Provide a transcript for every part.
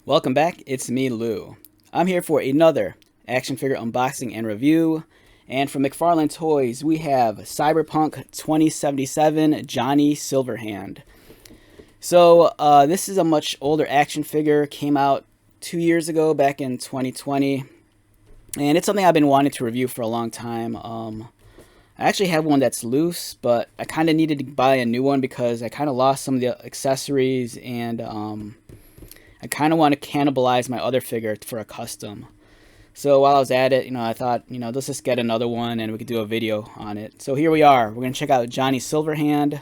Welcome back, it's me, Lou. I'm here for another action figure unboxing and review. And from McFarlane Toys, we have Cyberpunk 2077 Johnny Silverhand. So, this is a much older action figure, came out 2 years ago, back in 2020. And it's something I've been wanting to review for a long time. I actually have one that's loose, but I kind of needed to buy a new one because I kind of lost some of the accessories, and I kind of want to cannibalize my other figure for a custom. So while I was at it, I thought, let's just get another one and we could do a video on it. So here we are. We're going to check out Johnny Silverhand.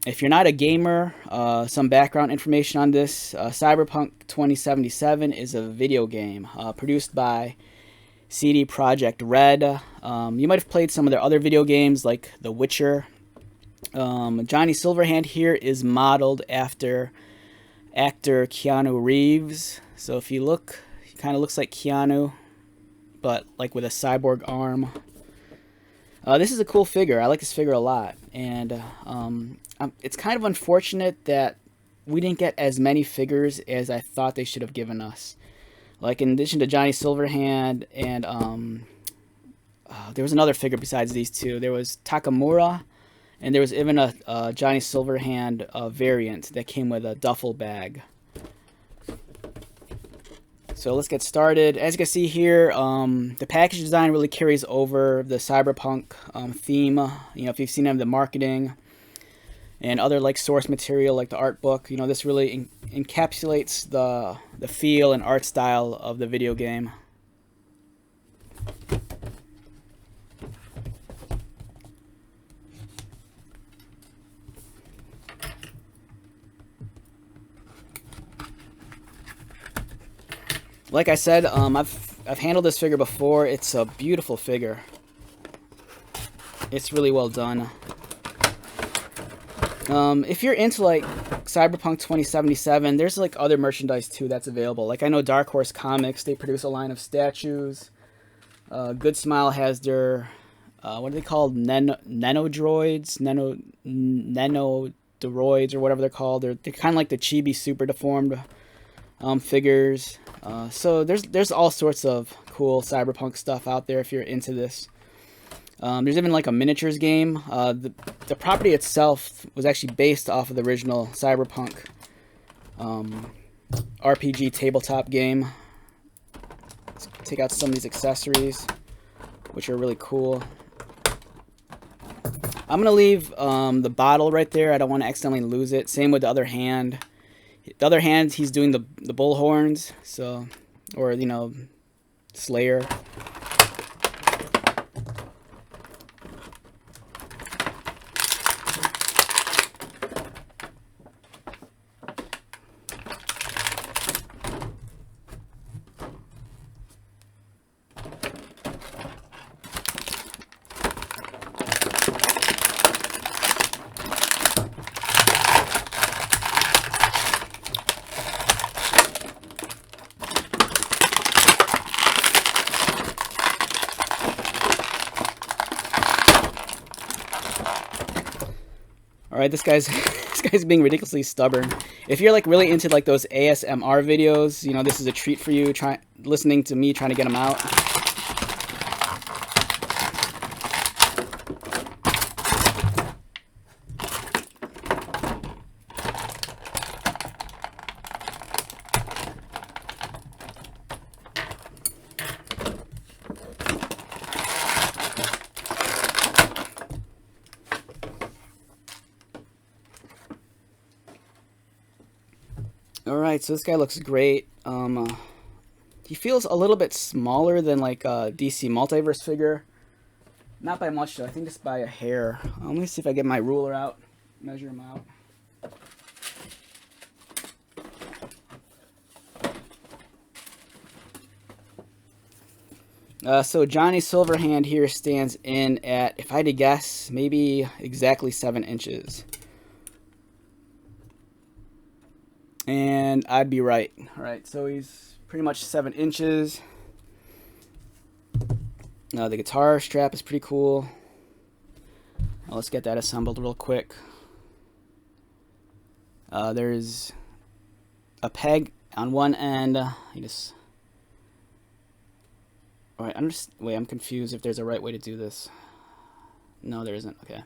If you're not a gamer, some background information on this. Cyberpunk 2077 is a video game produced by CD Projekt Red. You might have played some of their other video games like The Witcher. Johnny Silverhand here is modeled after actor Keanu Reeves. So if you look, he kind of looks like Keanu, but like with a cyborg arm. This is a cool figure. I like this figure a lot, and it's kind of unfortunate that we didn't get as many figures as I thought they should have given us. Like, in addition to Johnny Silverhand, and there was another figure besides these two. There was Takamura, and there was even a Johnny Silverhand variant that came with a duffel bag. So let's get started. As you can see here, the package design really carries over the cyberpunk theme. If you've seen the marketing and other like source material like the art book, this really encapsulates the feel and art style of the video game. Like I said, I've handled this figure before. It's a beautiful figure. It's really well done. If you're into like Cyberpunk 2077, there's like other merchandise too that's available. Like I know Dark Horse Comics, they produce a line of statues. Good Smile has their what are they called? Nanodroids, nanodroids, or whatever they're called. They're kind of like the chibi super deformed figures. So there's all sorts of cool cyberpunk stuff out there if you're into this. There's even like a miniatures game. The property itself was actually based off of the original cyberpunk RPG tabletop game. Let's take out some of these accessories, which are really cool. I'm gonna leave the bottle right there. I don't want to accidentally lose it. Same with the other hand. The other hand, he's doing the bull horns, so, or Slayer. Alright, this guy's being ridiculously stubborn. If you're like really into like those ASMR videos, this is a treat for you, listening to me trying to get him out. Alright, so this guy looks great. He feels a little bit smaller than like a DC Multiverse figure. Not by much though, I think just by a hair. Let me see if I get my ruler out, measure him out. So Johnny Silverhand here stands in at, if I had to guess, maybe exactly 7 inches. And I'd be right. Alright, so he's pretty much 7 inches. The guitar strap is pretty cool. Now let's get that assembled real quick. There's a peg On one end, you just... Alright, wait, I'm confused if there's a right way to do this. No, there isn't. Okay.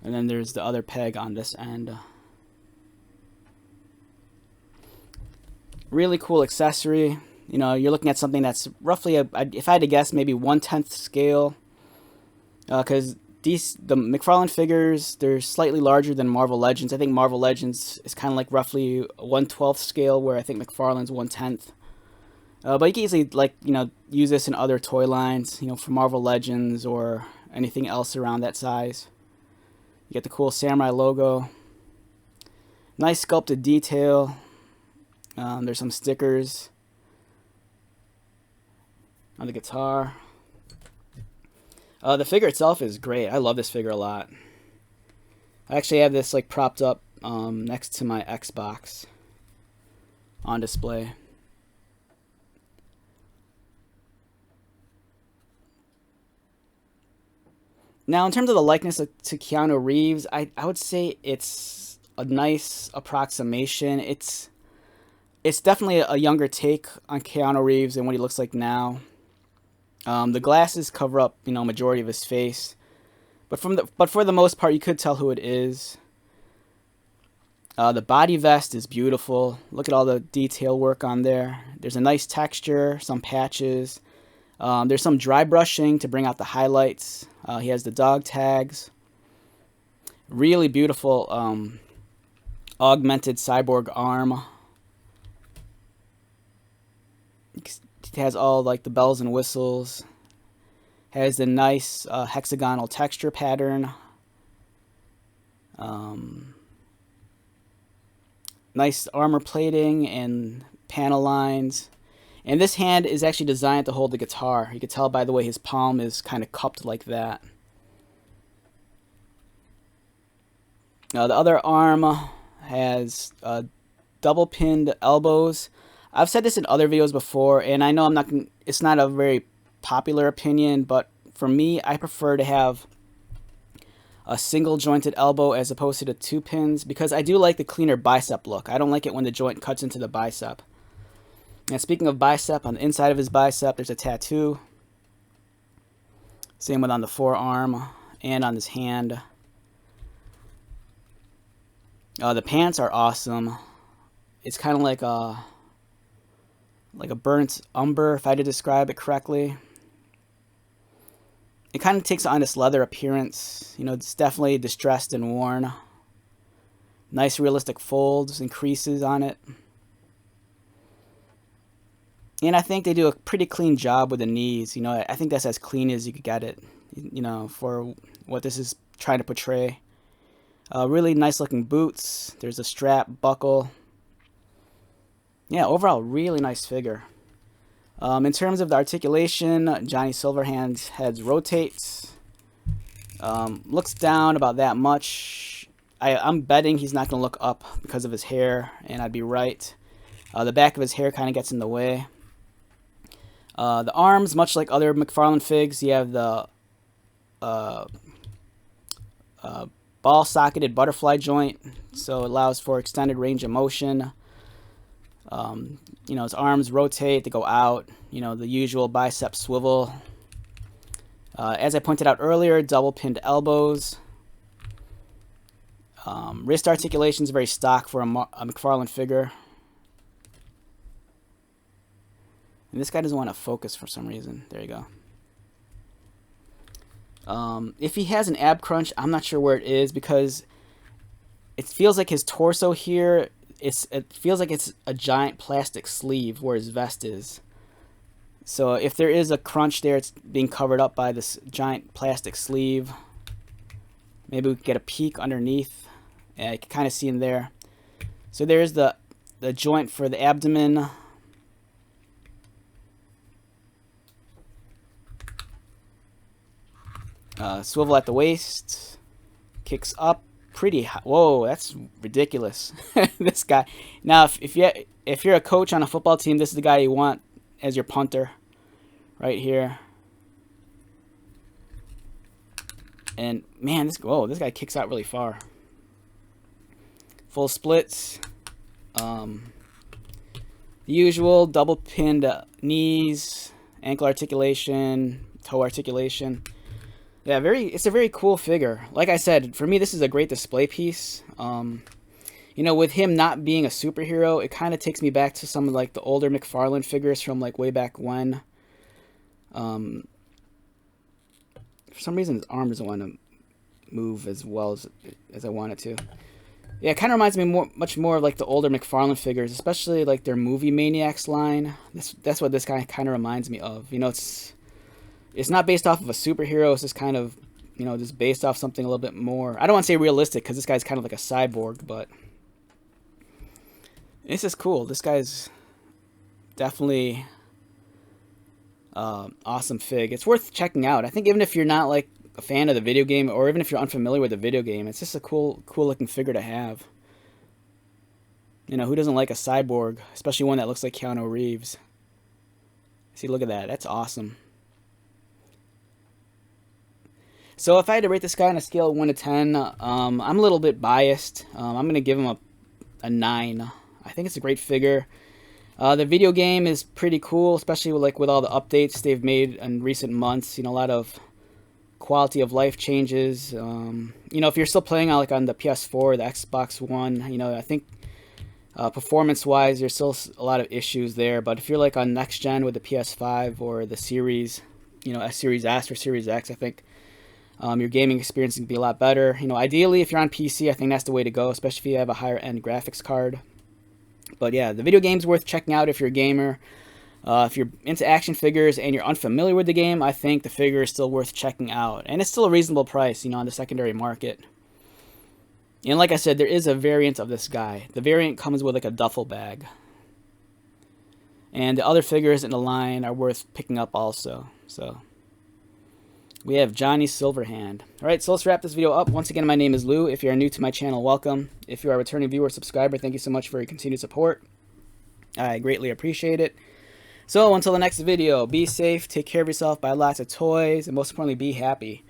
And then there's the other peg on this end. Really cool accessory. You know, you're looking at something that's roughly, if I had to guess, maybe 1/10 scale. Because the McFarlane figures, they're slightly larger than Marvel Legends. I think Marvel Legends is kind of like roughly 1/12 scale, where I think McFarlane's 1/10. But you can easily, like, you know, use this in other toy lines, you know, for Marvel Legends or anything else around that size. You get the cool samurai logo. Nice sculpted detail. There's some stickers on the guitar. The figure itself is great. I love this figure a lot. I actually have this like propped up next to my Xbox on display. Now, in terms of the likeness to Keanu Reeves, I would say it's a nice approximation. It's definitely a younger take on Keanu Reeves than what he looks like now. The glasses cover up, you know, majority of his face, but for the most part, you could tell who it is. The body vest is beautiful. Look at all the detail work on there. There's a nice texture, some patches. There's some dry brushing to bring out the highlights. He has the dog tags. Really beautiful augmented cyborg arm. It has all like the bells and whistles. Has the nice hexagonal texture pattern. Nice armor plating and panel lines. And this hand is actually designed to hold the guitar. You can tell by the way his palm is kind of cupped like that. The other arm has double pinned elbows. I've said this in other videos before, and I know it's not a very popular opinion, but for me, I prefer to have a single jointed elbow as opposed to the 2 pins, because I do like the cleaner bicep look. I don't like it when the joint cuts into the bicep. And speaking of bicep, on the inside of his bicep, there's a tattoo. Same with on the forearm and on his hand. The pants are awesome. It's kind of like a burnt umber, if I had to describe it correctly. It kind of takes on this leather appearance. You know, it's definitely distressed and worn. Nice realistic folds and creases on it. And I think they do a pretty clean job with the knees. You know, I think that's as clean as you could get it, you know, for what this is trying to portray. Really nice looking boots. There's a strap, buckle. Yeah, overall, really nice figure. In terms of the articulation, Johnny Silverhand's head rotates. Looks down about that much. I'm betting he's not going to look up because of his hair, and I'd be right. The back of his hair kind of gets in the way. The arms, much like other McFarlane figs, you have the ball-socketed butterfly joint, so it allows for extended range of motion. You know, his arms rotate, they go out, you know, the usual bicep swivel. As I pointed out earlier, double pinned elbows. Wrist articulation is very stock for a McFarlane figure. And this guy doesn't want to focus for some reason. There you go. If he has an ab crunch, I'm not sure where it is, because it feels like his torso here, it feels like it's a giant plastic sleeve where his vest is. So if there is a crunch there, it's being covered up by this giant plastic sleeve. Maybe we could get a peek underneath. Yeah, you can kind of see in there. So there's the joint for the abdomen. Swivel at the waist, kicks up pretty high. Whoa, that's ridiculous. This guy. Now, if you're a coach on a football team, this is the guy you want as your punter, right here. And man, this guy kicks out really far. Full splits. The usual double pinned knees, ankle articulation, toe articulation. Yeah, it's a very cool figure. Like I said, for me, this is a great display piece. You know, with him not being a superhero, it kind of takes me back to some of like the older McFarlane figures from like way back when. For some reason, his arm doesn't want to move as well as I want it to. Yeah, it kind of reminds me much more of like the older McFarlane figures, especially like their Movie Maniacs line. That's what this guy kind of reminds me of. You know, it's not based off of a superhero. It's just kind of, you know, just based off something a little bit more. I don't want to say realistic because this guy's kind of like a cyborg, but this is cool. This guy's definitely awesome fig. It's worth checking out. I think even if you're not like a fan of the video game, or even if you're unfamiliar with the video game, it's just a cool looking figure to have. You know, who doesn't like a cyborg, especially one that looks like Keanu Reeves? See, look at that. That's awesome. So if I had to rate this guy on a scale of 1 to 10, I'm a little bit biased. I'm going to give him a 9. I think it's a great figure. The video game is pretty cool, especially with all the updates they've made in recent months. You know, a lot of quality of life changes. You know, if you're still playing on the PS4, the Xbox One, you know, I think performance-wise, there's still a lot of issues there. But if you're like on next gen with the PS5 or the Series, you know, Series S or Series X, I think your gaming experience can be a lot better. You know, ideally, if you're on PC, I think that's the way to go, especially if you have a higher-end graphics card. But yeah, the video game's worth checking out if you're a gamer. If you're into action figures and you're unfamiliar with the game, I think the figure is still worth checking out. And it's still a reasonable price, you know, on the secondary market. And like I said, there is a variant of this guy. The variant comes with like a duffel bag. And the other figures in the line are worth picking up also. So we have Johnny Silverhand. Alright, so let's wrap this video up. Once again, my name is Lou. If you are new to my channel, welcome. If you are a returning viewer or subscriber, thank you so much for your continued support. I greatly appreciate it. So until the next video, be safe, take care of yourself, buy lots of toys, and most importantly, be happy.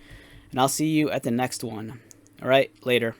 And I'll see you at the next one. Alright, later.